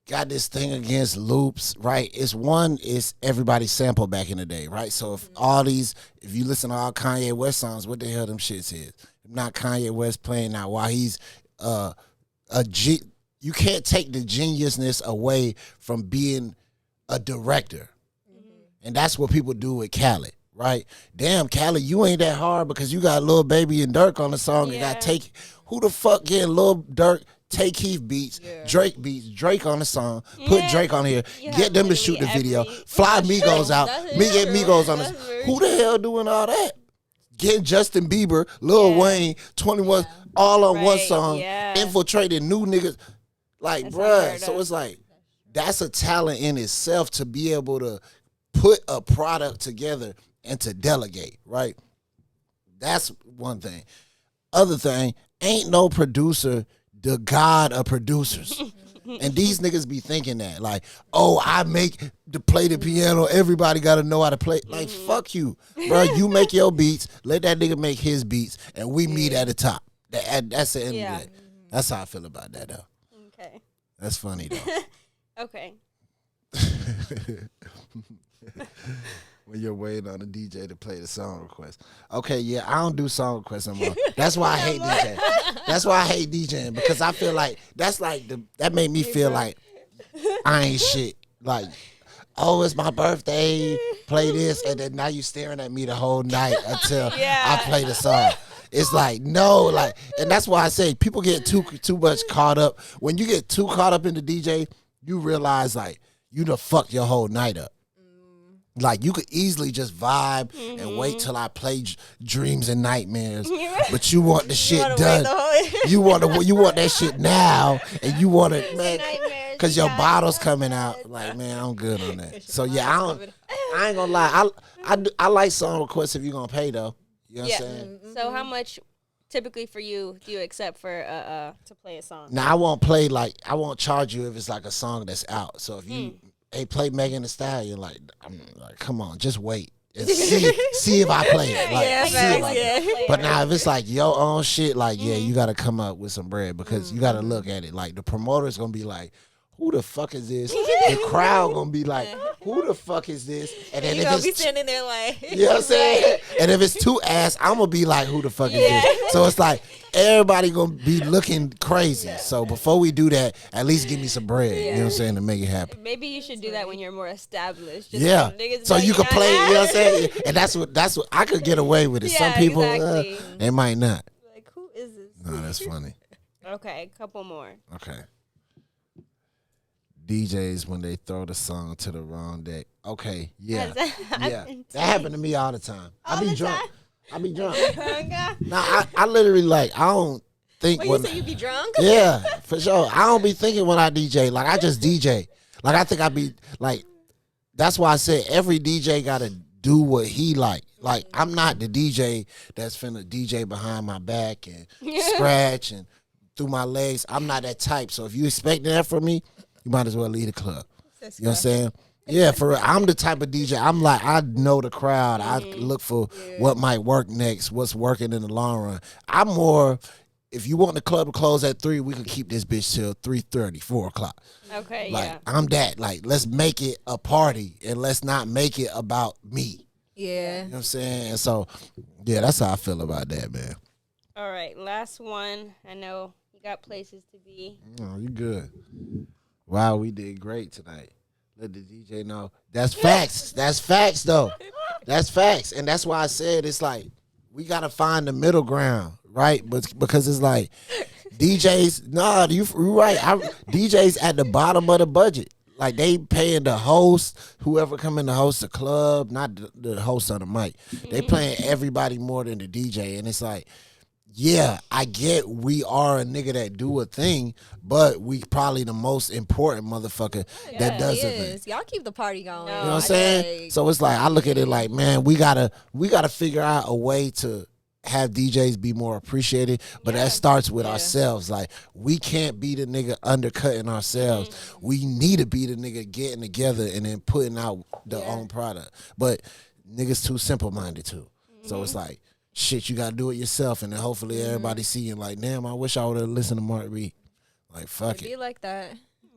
got this thing against loops, right? It's everybody sample back in the day, right? So if you listen to all Kanye West songs, what the hell them shits is? Not Kanye West playing now while he's you can't take the geniusness away from being a director. And that's what people do with Khaled, right? Damn, Khaled, you ain't that hard because you got Lil Baby and Dirk on the song.
Yeah.
You got who the fuck getting Lil Dirk, Take Keith beats, Drake beats, Drake on the song, put Drake on here, get them to shoot the video, fly Migos out, get Migos on this. Who the hell doing all that? Getting Justin Bieber, Lil Wayne, 21, all on one song, infiltrating new niggas. Like, bruh, so it's like, that's a talent in itself to be able to put a product together and to delegate, right? That's one thing. Other thing, ain't no producer the god of producers. And these niggas be thinking that, like, oh, I make to play the piano. Everybody got to know how to play. Like, fuck you, bro. You make your beats. Let that nigga make his beats, and we meet at the top. That's the end of that. That's how I feel about that, though.
Okay.
That's funny, though.
Okay.
When you're waiting on the DJ to play the song request. Okay, yeah, I don't do song requests anymore. That's why I hate DJing. That's why I hate DJing, because I feel like that made me feel like I ain't shit. Like, oh, it's my birthday, play this, and then now you staring at me the whole night until I play the song. It's like, no, like, and that's why I say people get too much caught up. When you get too caught up in the DJ, you realize, like, you done fucked your whole night up. Like, you could easily just vibe and wait till I play Dreams and Nightmares, but you want the shit done. You want that shit now, and you want it, man, because your bottle's coming out. Like, man, I'm good on that. So yeah, I ain't gonna lie. I like song requests if you gonna pay though. You know what I'm saying?
So how much typically for you do you accept for to play a song?
Now I won't charge you if it's like a song that's out. So if you play Megan Thee Stallion, like, I'm like, come on, just wait and see if I play it. Like, but now if it's like your own shit, like, you got to come up with some bread, because you got to look at it. Like, the promoter's gonna be like, who the fuck is this? The crowd gonna be like, who the fuck is this? And then
you gonna be standing there like,
you know what I'm saying? And if it's too ass, I'm gonna be like, who the fuck is this? So it's like, everybody gonna be looking crazy. So before we do that, at least give me some bread. You know what I'm saying, to make it happen.
Maybe you should do that when you're more established.
Just so you can play. You know what I'm saying? And that's what I could get away with it. Some people they might not.
Like, who is this?
No, that's funny.
Okay, couple more.
Okay. DJs when they throw the song to the wrong deck. Okay, yeah. That happened to me all the time. I be drunk. Nah, I literally, like, I don't think
you say you be drunk?
Yeah, for sure. I don't be thinking when I DJ. Like, I just DJ. Like, I think I be, like, that's why I said every DJ got to do what he like. Like, I'm not the DJ that's finna DJ behind my back and scratch and through my legs. I'm not that type. So if you expect that from me, you might as well leave the club. You know what I'm saying? Yeah, for real. I'm the type of DJ. I'm like, I know the crowd. I look for what might work next, what's working in the long run. I'm more, if you want the club to close at 3, we could keep this bitch till 3:30, 4 o'clock.
Okay,
like, I'm that. Like, let's make it a party, and let's not make it about me.
Yeah.
You know what I'm saying? And so, yeah, that's how I feel about that, man.
All right, last one. I know you got places to be.
Oh, you good. Wow, we did great tonight. Let the DJ know. That's facts. That's facts, though. That's facts. And that's why I said it's like, we got to find the middle ground, right? But because it's like, DJs, you right. DJs at the bottom of the budget. Like, they paying the host, whoever come in to host the club, not the host on the mic. They paying everybody more than the DJ. And it's like, yeah, I get we are a nigga that do a thing, but we probably the most important motherfucker that does a thing.
Y'all keep the party going.
You know what I'm saying? So it's like, I look at it like, man, we gotta figure out a way to have DJs be more appreciated, but that starts with ourselves. Like, we can't be the nigga undercutting ourselves. We need to be the nigga getting together and then putting out their own product. But niggas too simple-minded too. So it's like, shit, you gotta do it yourself, and then hopefully everybody seeing like, damn, I wish I would have listened to Marc B. Like, fuck it.
Be like that.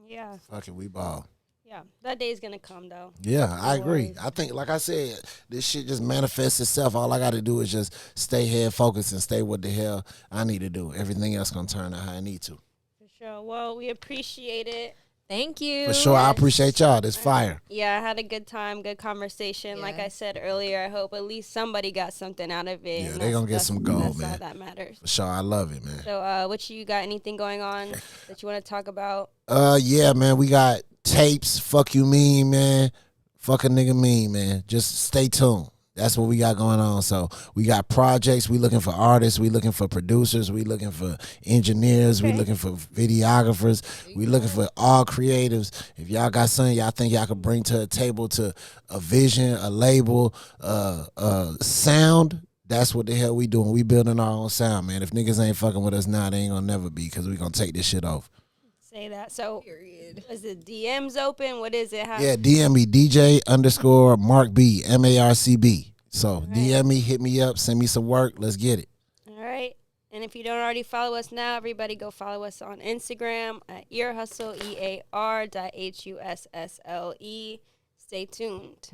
Yeah.
Fuck it, we ball.
Yeah, that day's gonna come though.
Yeah, I agree. I think, like I said, this shit just manifests itself. All I got to do is just stay head focused and stay what the hell I need to do. Everything else gonna turn out how I need to.
For sure. Well, we appreciate it.
Thank you.
For sure, I appreciate y'all. This fire.
Yeah, I had a good time, good conversation. Like I said earlier, I hope at least somebody got something out of it.
Yeah, they gonna get some gold, man.
All that matters.
For sure, I love it, man.
So, what you got? Anything going on that you want to talk about?
Yeah, man, we got tapes. Fuck you mean, man. Fuck a nigga mean, man. Just stay tuned. That's what we got going on. So we got projects. We looking for artists. We looking for producers. We looking for engineers. We looking for videographers. We looking for all creatives. If y'all got something y'all think y'all could bring to a table, to a vision, a label, sound, that's what the hell we doing. We building our own sound, man. If niggas ain't fucking with us now, they ain't gonna never be, because we gonna take this shit off.
say that. So,
Period.
is the DMs open? What is it?
Yeah, DM me DJ_Marc B MARCB. So
right.
DM me, hit me up, send me some work. Let's get it.
All right. And if you don't already follow us now, everybody go follow us on Instagram at earhustle, EAR.HUSSLE. Stay tuned.